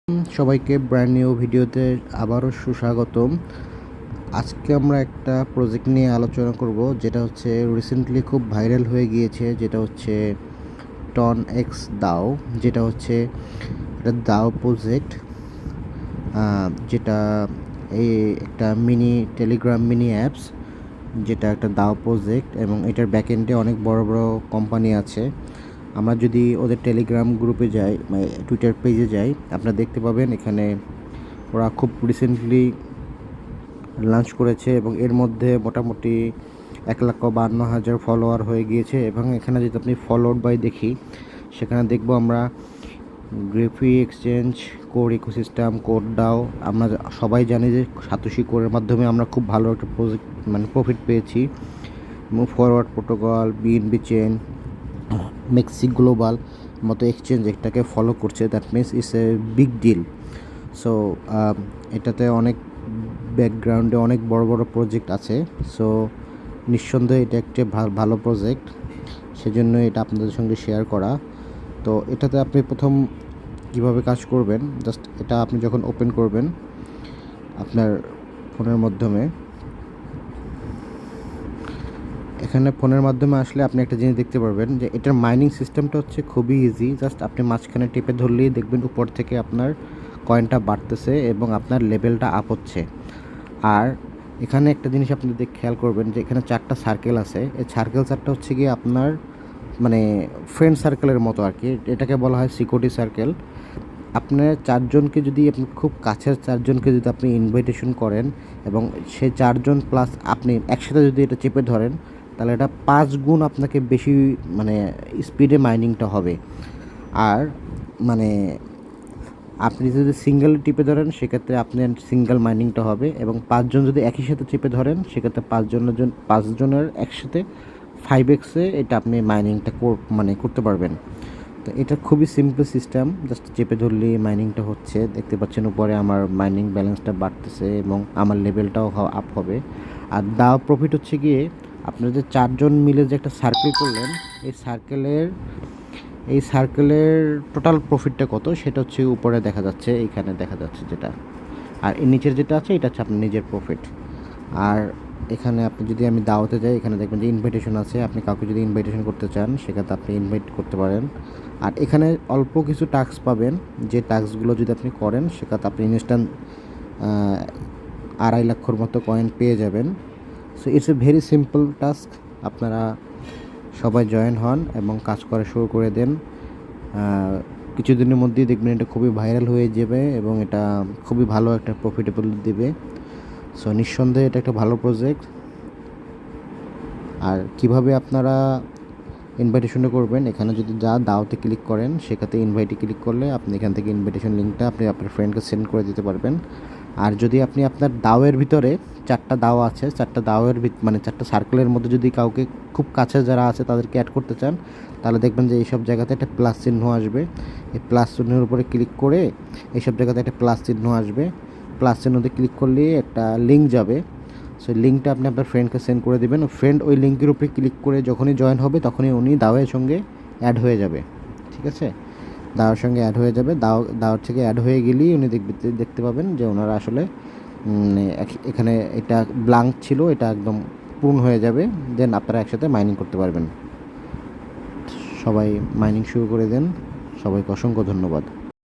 সবাইকে brand new ভিডিওতে আবারও সুস্বাগতম। আজকে আমরা একটা প্রজেক্ট নিয়ে আলোচনা করব, যেটা হচ্ছে রিসেন্টলি খুব ভাইরাল হয়ে গিয়েছে, যেটা হচ্ছে টন এক্স দাও। যেটা হচ্ছে একটা দাও প্রজেক্ট, যেটা এই একটা মিনি টেলিগ্রাম মিনি অ্যাপস, যেটা একটা দাও প্রজেক্ট এবং এটার ব্যাকএন্ডে অনেক বড় বড় কোম্পানি আছে। আমরা যদি ওদের টেলিগ্রাম গ্রুপে যাই, মানে টুইটার পেজে যাই, আপনারা দেখতে পাবেন এখানে ওরা খুব রিসেন্টলি লঞ্চ করেছে এবং এর মধ্যে মোটামুটি 1,52,000 ফলোয়ার হয়ে গিয়েছে। এবং এখানে যদি আপনি ফলোড বাই দেখি, সেখানে দেখব আমরা গ্রেফি exchange, core ecosystem, code DAO. আমরা সবাই জানি যে সাতোশি কোরের মাধ্যমে আমরা খুব ভালো একটা প্রজেক্ট প্রফিট পেয়েছি। Move forward protocol, BNB chain, মেক্সি গ্লোবাল মতো এক্সচেঞ্জ এটাকে ফলো করছে। That means it's a big deal. So এটাতে অনেক ব্যাকগ্রাউন্ডে অনেক বড় বড় প্রজেক্ট আছে। সো নিঃসন্দেহে এটা একটি ভালো প্রজেক্ট, সেজন্য এটা আপনাদের সঙ্গে শেয়ার করা। তো এটাতে আপনি প্রথম কিভাবে কাজ করবেন, জাস্ট এটা আপনি যখন ওপেন করবেন আপনার ফোনের মাধ্যমে, এখানে ফোনের মাধ্যমে আসলে আপনি একটা জিনিস দেখতে পারবেন যে এটার মাইনিং সিস্টেমটা হচ্ছে খুবই ইজি। জাস্ট আপনি মাঝখানে টিপে ধরলেই দেখবেন উপর থেকে আপনার কয়েনটা বাড়তেছে এবং আপনার লেভেলটা আপ হচ্ছে। আর এখানে একটা জিনিস আপনি খেয়াল করবেন যে এখানে 4টা সার্কেল আছে। এই সার্কেল 4টা হচ্ছে গিয়ে আপনার ফ্রেন্ড সার্কেলের মতো আর কি। এটাকে বলা হয় সিকিউরিটি সার্কেল। আপনার 4জনকে যদি আপনি খুব কাছের 4জনকে যদি আপনি ইনভাইটেশন করেন এবং সেই 4জন প্লাস আপনি একসাথে যদি এটা চেপে ধরেন, তাহলে এটা 5 গুণ আপনাকে বেশি স্পিডে মাইনিংটা হবে। আর আপনি যদি সিঙ্গেল টিপে ধরেন, সেক্ষেত্রে আপনার সিঙ্গেল মাইনিংটা হবে। এবং 5জন যদি একই সাথে চেপে ধরেন, সেক্ষেত্রে 5জনের একসাথে 5x-এ এটা আপনি মাইনিংটা করতে পারবেন। তো এটা খুবই সিম্পল সিস্টেম, জাস্ট চেপে ধরলেই মাইনিংটা হচ্ছে। দেখতে পাচ্ছেন উপরে আমার মাইনিং ব্যালেন্সটা বাড়তেছে এবং আমার লেভেলটাও আপ হবে। আর দাও প্রফিট হচ্ছে গিয়ে আপনারা যে 4জন মিলে যে একটা সার্কেল করলেন, এই সার্কেলের টোটাল প্রফিটটা কত সেটা হচ্ছে উপরে দেখা যাচ্ছে, এইখানে দেখা যাচ্ছে যেটা। আর এর নিচের যেটা আছে এটা হচ্ছে আপনার নিজের প্রফিট। আর এখানে আপনি যদি আমি দাওয়াতে যাই, এখানে দেখবেন যে ইনভাইটেশন আছে। আপনি কাউকে যদি ইনভাইটেশন করতে চান, সেক্ষেত্রে আপনি ইনভাইট করতে পারেন। আর এখানে অল্প কিছু টাস্ক পাবেন, যে টাস্কগুলো যদি আপনি করেন, সেক্ষেত্রে আপনি ইনস্ট্যান্ট 2.5 লাখর মতো কয়েন পেয়ে যাবেন। So it's a very simple task. আপনারা সবাই জয়েন হন এবং কাজ করা শুরু করে দেন। কিছুদিনের মধ্যেই দেখবেন এটা খুবই ভাইরাল হয়ে যাবে এবং এটা খুবই ভালো একটা প্রফিটেবল দেবে। সো নিঃসন্দেহে এটা একটা ভালো প্রজেক্ট। আর কিভাবে আপনারা ইনভাইটেশনটা করবেন, এখানে যদি দাওতে ক্লিক করেন, সেক্ষেত্রে ইনভাইটে ক্লিক করলে আপনি এখান থেকে ইনভাইটেশন লিঙ্কটা আপনি আপনার ফ্রেন্ডকে সেন্ড করে দিতে পারবেন। আর যদি আপনি আপনার দাওয়ের ভিতরে 4টা দাও আছে, 4টা দাওয়ের 4টা সার্কেলের মধ্যে যদি কাউকে খুব কাছে যারা আছে তাদেরকে অ্যাড করতে চান, তাহলে দেখবেন যে এইসব জায়গাতে একটা প্লাস চিহ্ন আসবে। এই প্লাস চিহ্নের উপরে ক্লিক করে এইসব জায়গাতে একটা প্লাস চিহ্ন আসবে। প্লাস চিহ্নতে ক্লিক করলে একটা লিঙ্ক যাবে। সো লিঙ্কটা আপনি আপনার ফ্রেন্ডকে সেন্ড করে দেবেন। ফ্রেন্ড ওই লিঙ্কের উপরে ক্লিক করে যখনই জয়েন হবে, তখনই উনি দাওয়ের সঙ্গে অ্যাড হয়ে যাবে। ঠিক আছে, দাওয়ার সঙ্গে অ্যাড হয়ে যাবে। দাওয়ার থেকে অ্যাড হয়ে গেলেই উনি দেখতে পাবেন যে ওনারা আসলে এখানে এটা ব্ল্যাঙ্ক ছিল, এটা একদম পূর্ণ হয়ে যাবে। দেন আপনারা একসাথে মাইনিং করতে পারবেন। সবাই মাইনিং শুরু করে দেন। সবাইকে অসংখ্য ধন্যবাদ।